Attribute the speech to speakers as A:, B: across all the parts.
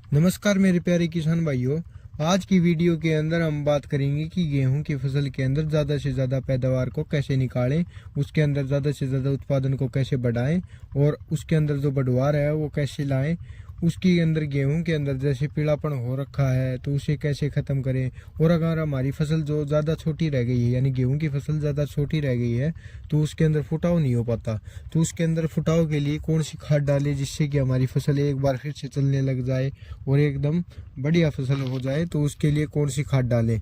A: नमस्कार मेरे प्यारे किसान भाइयों। आज की वीडियो के अंदर हम बात करेंगे कि गेहूं की फसल के अंदर ज़्यादा से ज़्यादा पैदावार को कैसे निकालें, उसके अंदर ज़्यादा से ज़्यादा उत्पादन को कैसे बढ़ाएं और उसके अंदर जो बढ़वार है वो कैसे लाएं। उसके अंदर गेहूं के अंदर जैसे पीलापन हो रखा है तो उसे कैसे ख़त्म करें। और अगर हमारी फसल जो ज़्यादा छोटी रह गई है, यानी गेहूं की फसल ज़्यादा छोटी रह गई है, तो उसके अंदर फुटाव नहीं हो पाता, तो उसके अंदर फुटाव के लिए कौन सी खाद डालें जिससे कि हमारी फसल एक बार फिर से चलने लग जाए और एकदम बढ़िया फसल हो जाए, तो उसके लिए कौन सी खाद डालें।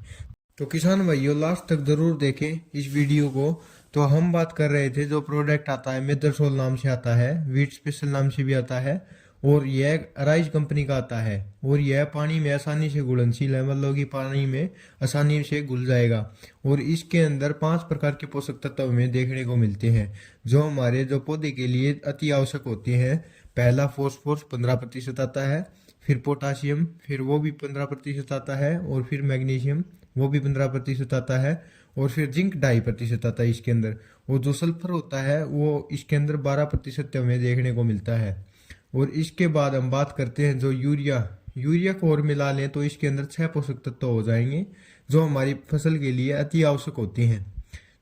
A: तो किसान भाइयों, लास्ट तक जरूर देखें इस वीडियो को। तो हम बात कर रहे थे जो प्रोडक्ट आता है मेदरसोल नाम से आता है, वीट स्पेशल नाम से भी आता है, और यह अराइज कंपनी का आता है। और यह पानी में आसानी से घुलनशील है, मतलब कि पानी में आसानी से घुल जाएगा। और इसके अंदर 5 प्रकार के पोषक तत्व हमें देखने को मिलते हैं जो हमारे जो पौधे के लिए अति आवश्यक होते हैं। पहला फॉस्फोरस 15% आता है, फिर पोटाशियम, फिर वो भी 15% आता है, और फिर मैग्नीशियम वो भी 15% आता है, और फिर जिंक 2.5% आता है इसके अंदर। और जो सल्फर होता है वो इसके अंदर 12% हमें देखने को मिलता है। और इसके बाद हम बात करते हैं जो यूरिया यूरिया को और मिला लें तो इसके अंदर 6 पोषक तत्व हो जाएंगे जो हमारी फसल के लिए अति आवश्यक होती हैं।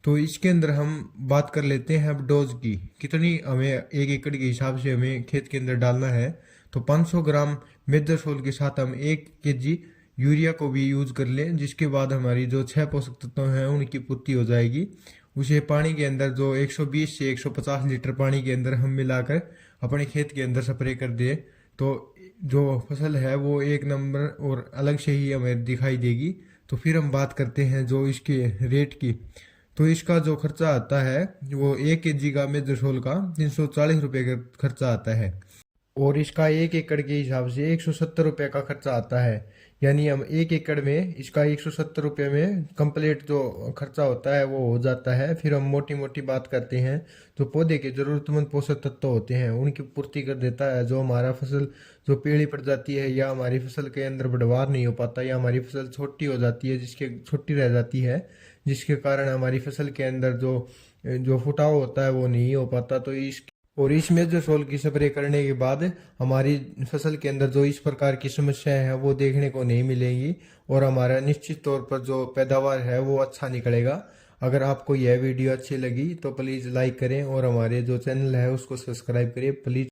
A: तो इसके अंदर हम बात कर लेते हैं अब डोज की, कितनी हमें 1 एकड़ के हिसाब से हमें खेत के अंदर डालना है। तो 500 ग्राम मेदरसोल के साथ हम 1 kg यूरिया को भी यूज कर लें, जिसके बाद हमारी जो 6 पोषक तत्व हैं उनकी पूर्ति हो जाएगी। उसे पानी के अंदर जो 120 से 150 लीटर पानी के अंदर हम मिलाकर अपने खेत के अंदर स्प्रे कर दें, तो जो फसल है वो एक नंबर और अलग से ही हमें दिखाई देगी। तो फिर हम बात करते हैं जो इसके रेट की। तो इसका जो खर्चा आता है वो 1 kg का मेदरसोल का 340 रुपये का खर्चा आता है। और इसका 1 एकड़ के हिसाब से 170 रुपये का खर्चा आता है। यानी हम 1 एकड़ में इसका 170 रुपये में कंप्लीट जो खर्चा होता है वो हो जाता है। फिर हम मोटी मोटी बात करते हैं जो पौधे के जरूरतमंद पोषक तत्व होते हैं उनकी पूर्ति कर देता है। जो हमारा फसल जो पीली पड़ जाती है, या हमारी फसल के अंदर बढ़वार नहीं हो पाता, या हमारी फसल छोटी हो जाती है, जिसके छोटी रह जाती है, जिसके कारण हमारी फसल के अंदर जो जो फुटाव होता है वो नहीं हो पाता। तो इस और इसमें जो सोल की स्प्रे करने के बाद हमारी फसल के अंदर जो इस प्रकार की समस्याएं हैं वो देखने को नहीं मिलेंगी, और हमारा निश्चित तौर पर जो पैदावार है वो अच्छा निकलेगा। अगर आपको यह वीडियो अच्छी लगी तो प्लीज़ लाइक करें और हमारे जो चैनल है उसको सब्सक्राइब करें प्लीज़।